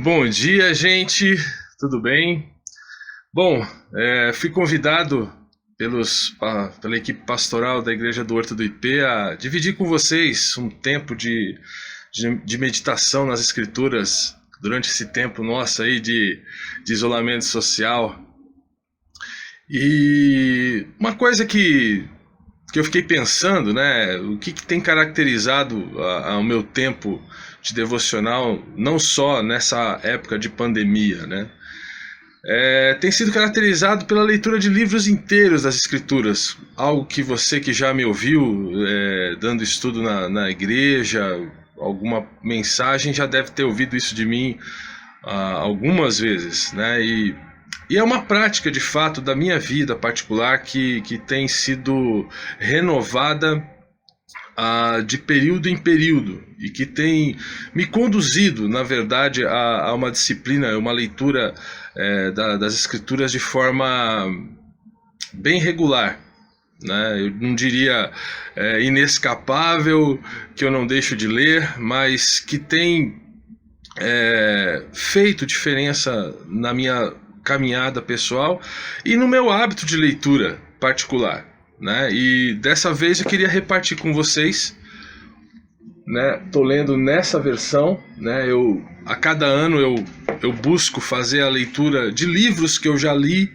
Bom dia, gente. Tudo bem? Bom, fui convidado pela equipe pastoral da Igreja do Horto do IP a dividir com vocês um tempo de meditação nas Escrituras durante esse tempo nosso aí de isolamento social. E uma coisa que eu fiquei pensando, né? O que tem caracterizado o meu tempo de devocional, não só nessa época de pandemia, né? Tem sido caracterizado pela leitura de livros inteiros das Escrituras, algo que você que já me ouviu dando estudo na igreja, alguma mensagem, já deve ter ouvido isso de mim algumas vezes, né? E é uma prática de fato da minha vida particular que tem sido renovada de período em período e que tem me conduzido, na verdade, a uma disciplina, uma leitura das Escrituras de forma bem regular, né? Eu não diria inescapável, que eu não deixo de ler, mas que tem feito diferença na minha caminhada pessoal e no meu hábito de leitura particular, né? E dessa vez eu queria repartir com vocês, né? Tô lendo nessa versão, né? A cada ano eu busco fazer a leitura de livros que eu já li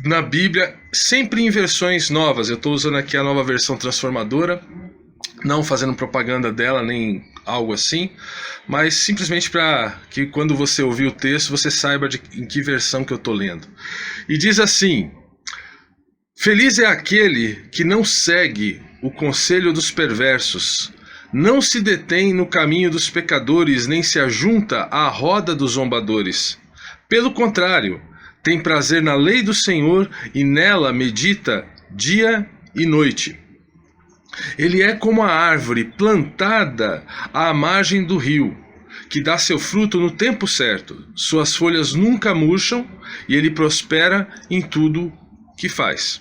na Bíblia, sempre em versões novas. Eu estou usando aqui a nova versão transformadora, não fazendo propaganda dela nem algo assim, mas simplesmente para que quando você ouvir o texto você saiba em que versão que eu estou lendo. E diz assim: feliz é aquele que não segue o conselho dos perversos, não se detém no caminho dos pecadores, nem se ajunta à roda dos zombadores. Pelo contrário, tem prazer na lei do Senhor e nela medita dia e noite. Ele é como a árvore plantada à margem do rio, que dá seu fruto no tempo certo. Suas folhas nunca murcham e ele prospera em tudo que faz.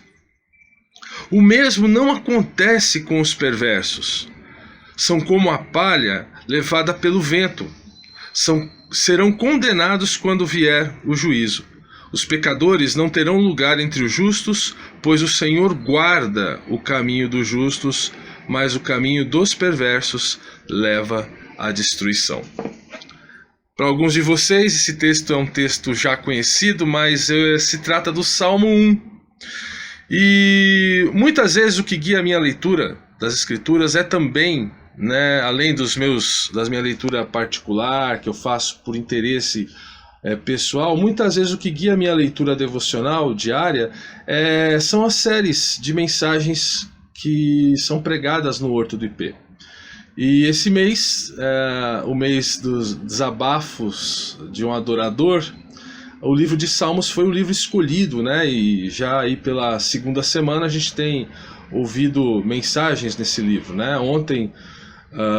O mesmo não acontece com os perversos. São como a palha levada pelo vento. Serão condenados quando vier o juízo. Os pecadores não terão lugar entre os justos, pois o Senhor guarda o caminho dos justos, mas o caminho dos perversos leva à destruição. Para alguns de vocês, esse texto é um texto já conhecido, mas se trata do Salmo 1. E muitas vezes o que guia a minha leitura das Escrituras é também, né, além da minha leitura particular, que eu faço por interesse pessoal, muitas vezes o que guia a minha leitura devocional diária são as séries de mensagens que são pregadas no Horto do IP. E esse mês, o mês dos desabafos de um adorador, o livro de Salmos foi o livro escolhido, né? E já aí pela segunda semana a gente tem ouvido mensagens nesse livro, né? Ontem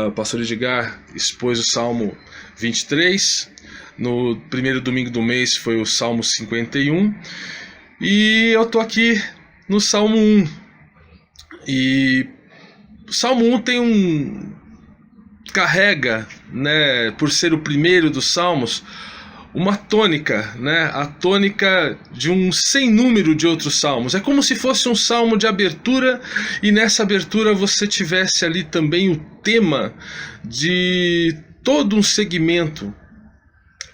o pastor Edgar expôs o Salmo 23, no primeiro domingo do mês foi o Salmo 51, e eu tô aqui no Salmo 1. E o Salmo 1 carrega, né, por ser o primeiro dos salmos, uma tônica, né, a tônica de um sem número de outros salmos. É como se fosse um salmo de abertura e nessa abertura você tivesse ali também o tema de todo um segmento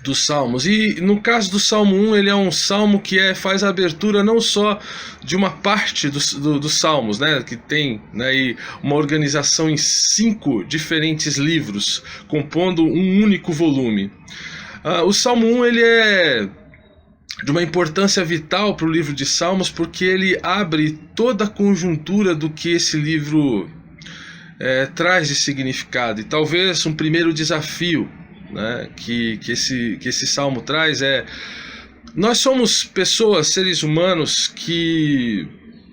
dos salmos. E no caso do Salmo 1, ele é um salmo que faz a abertura não só de uma parte dos salmos, né, que tem, né, aí uma organização em 5 diferentes livros, compondo um único volume. O Salmo 1 ele é de uma importância vital para o livro de Salmos, porque ele abre toda a conjuntura do que esse livro traz de significado. E talvez um primeiro desafio, né, que esse salmo traz nós somos pessoas, seres humanos, que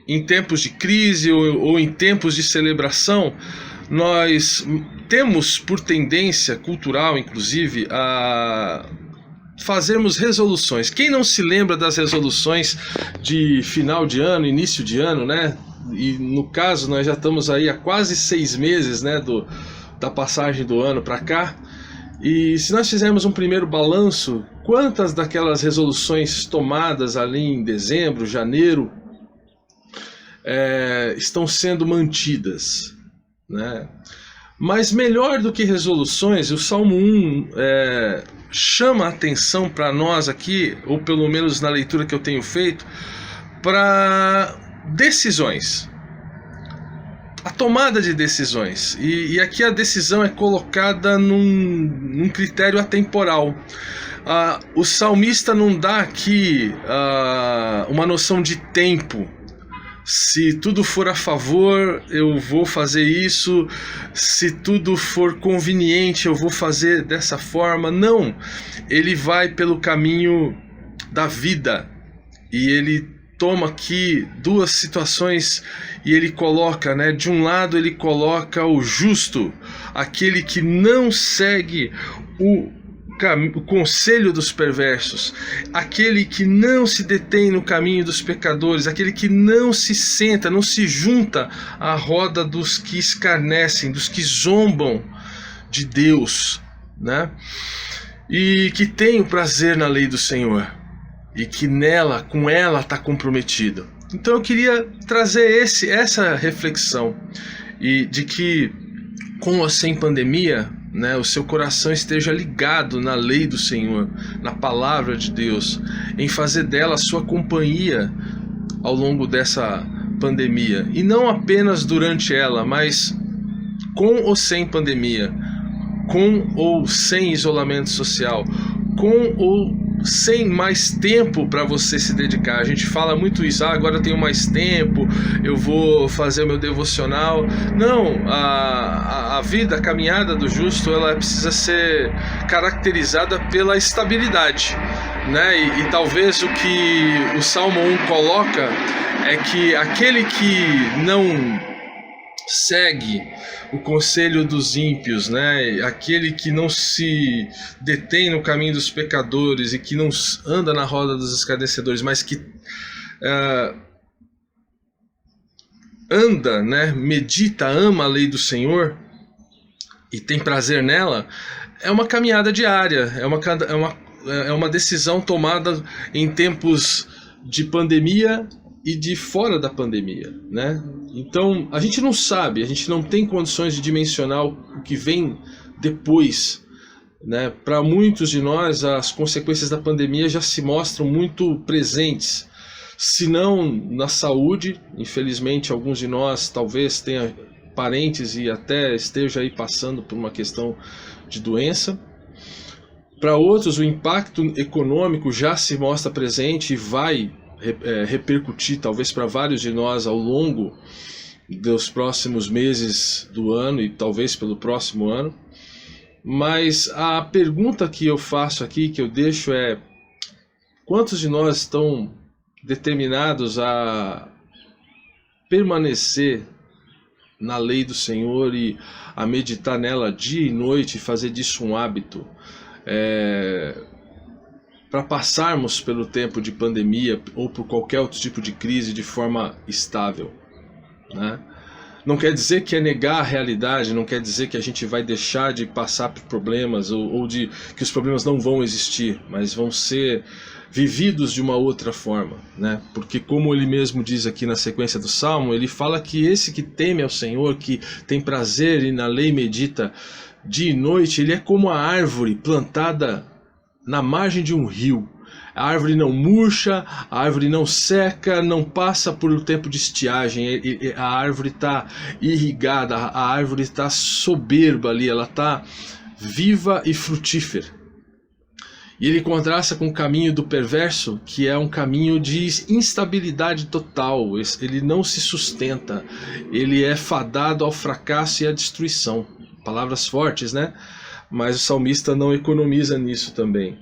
em tempos de crise ou em tempos de celebração, nós temos por tendência cultural, inclusive, a fazermos resoluções. Quem não se lembra das resoluções de final de ano, início de ano, né? E no caso nós já estamos aí há quase 6 meses, né, da passagem do ano para cá. E se nós fizermos um primeiro balanço, quantas daquelas resoluções tomadas ali em dezembro, janeiro, estão sendo mantidas, né? Mas melhor do que resoluções, o Salmo 1 chama a atenção para nós aqui, ou pelo menos na leitura que eu tenho feito, para decisões. A tomada de decisões. E aqui a decisão é colocada num critério atemporal. O salmista não dá aqui uma noção de tempo. Se tudo for a favor, eu vou fazer isso. Se tudo for conveniente, eu vou fazer dessa forma. Não, ele vai pelo caminho da vida. E ele toma aqui duas situações e ele coloca, né? De um lado ele coloca o justo, aquele que não segue o conselho dos perversos, aquele que não se detém no caminho dos pecadores, aquele que não se senta, não se junta à roda dos que escarnecem, dos que zombam de Deus, né? E que tem o prazer na lei do Senhor e que com ela está comprometido. Então eu queria trazer essa reflexão e de que com ou sem pandemia, né, o seu coração esteja ligado na lei do Senhor, na palavra de Deus, em fazer dela a sua companhia ao longo dessa pandemia. E não apenas durante ela, mas com ou sem pandemia, com ou sem isolamento social, com ou sem mais tempo para você se dedicar. A gente fala muito isso, agora eu tenho mais tempo, eu vou fazer o meu devocional. Não, a vida, a caminhada do justo, ela precisa ser caracterizada pela estabilidade, né? E talvez o que o Salmo 1 coloca é que aquele que não segue o conselho dos ímpios, né? Aquele que não se detém no caminho dos pecadores e que não anda na roda dos escarnecedores, mas que anda, né? Medita, ama a lei do Senhor e tem prazer nela, é uma caminhada diária, é uma decisão tomada em tempos de pandemia e de fora da pandemia, né? Então a gente não sabe, a gente não tem condições de dimensionar o que vem depois, né? Para muitos de nós as consequências da pandemia já se mostram muito presentes, se não na saúde. Infelizmente alguns de nós talvez tenham parentes e até esteja aí passando por uma questão de doença. Para outros o impacto econômico já se mostra presente e vai repercutir talvez para vários de nós ao longo dos próximos meses do ano e talvez pelo próximo ano. Mas a pergunta que eu faço aqui, que eu deixo é: quantos de nós estão determinados a permanecer na lei do Senhor e a meditar nela dia e noite e fazer disso um hábito, para passarmos pelo tempo de pandemia ou por qualquer outro tipo de crise de forma estável, né? Não quer dizer que é negar a realidade, não quer dizer que a gente vai deixar de passar por problemas ou de que os problemas não vão existir, mas vão ser vividos de uma outra forma, né? Porque como ele mesmo diz aqui na sequência do Salmo, ele fala que esse que teme ao Senhor, que tem prazer e na lei medita dia e noite, ele é como a árvore plantada na margem de um rio. A árvore não murcha, a árvore não seca, não passa por um tempo de estiagem. A árvore está irrigada, a árvore está soberba ali, ela está viva e frutífera. E ele contrasta com o caminho do perverso, que é um caminho de instabilidade total. Ele não se sustenta, ele é fadado ao fracasso e à destruição. Palavras fortes, né? Mas o salmista não economiza nisso também.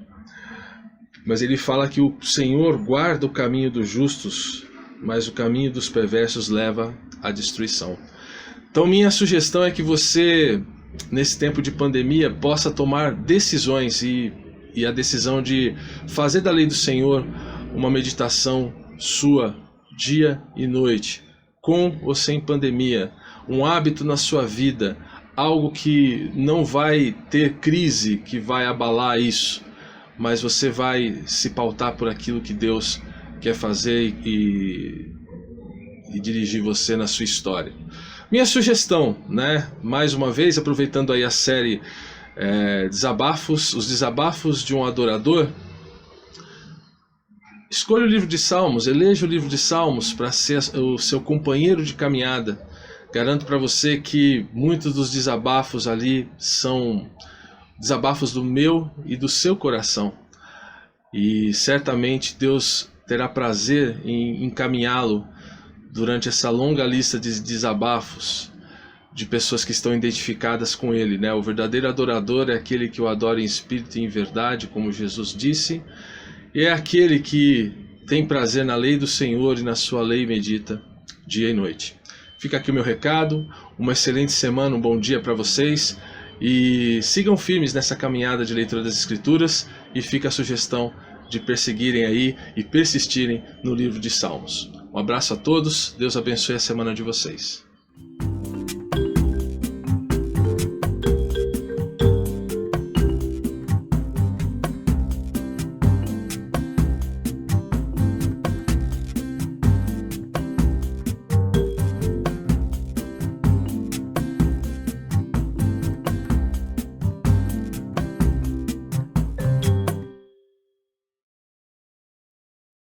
Mas ele fala que o Senhor guarda o caminho dos justos, mas o caminho dos perversos leva à destruição. Então minha sugestão é que você, nesse tempo de pandemia, possa tomar decisões e a decisão de fazer da lei do Senhor uma meditação sua dia e noite, com ou sem pandemia, um hábito na sua vida, algo que não vai ter crise que vai abalar isso, mas você vai se pautar por aquilo que Deus quer fazer e dirigir você na sua história. Minha sugestão, né? Mais uma vez, aproveitando aí a série Desabafos, os desabafos de um adorador. Escolha o livro de Salmos, eleja o livro de Salmos para ser o seu companheiro de caminhada. Garanto para você que muitos dos desabafos ali são desabafos do meu e do seu coração. E certamente Deus terá prazer em encaminhá-lo durante essa longa lista de desabafos de pessoas que estão identificadas com Ele, né? O verdadeiro adorador é aquele que o adora em espírito e em verdade, como Jesus disse, e é aquele que tem prazer na lei do Senhor e na sua lei medita dia e noite. Fica aqui o meu recado, uma excelente semana, um bom dia para vocês, e sigam firmes nessa caminhada de leitura das Escrituras, e fica a sugestão de perseguirem aí e persistirem no livro de Salmos. Um abraço a todos, Deus abençoe a semana de vocês.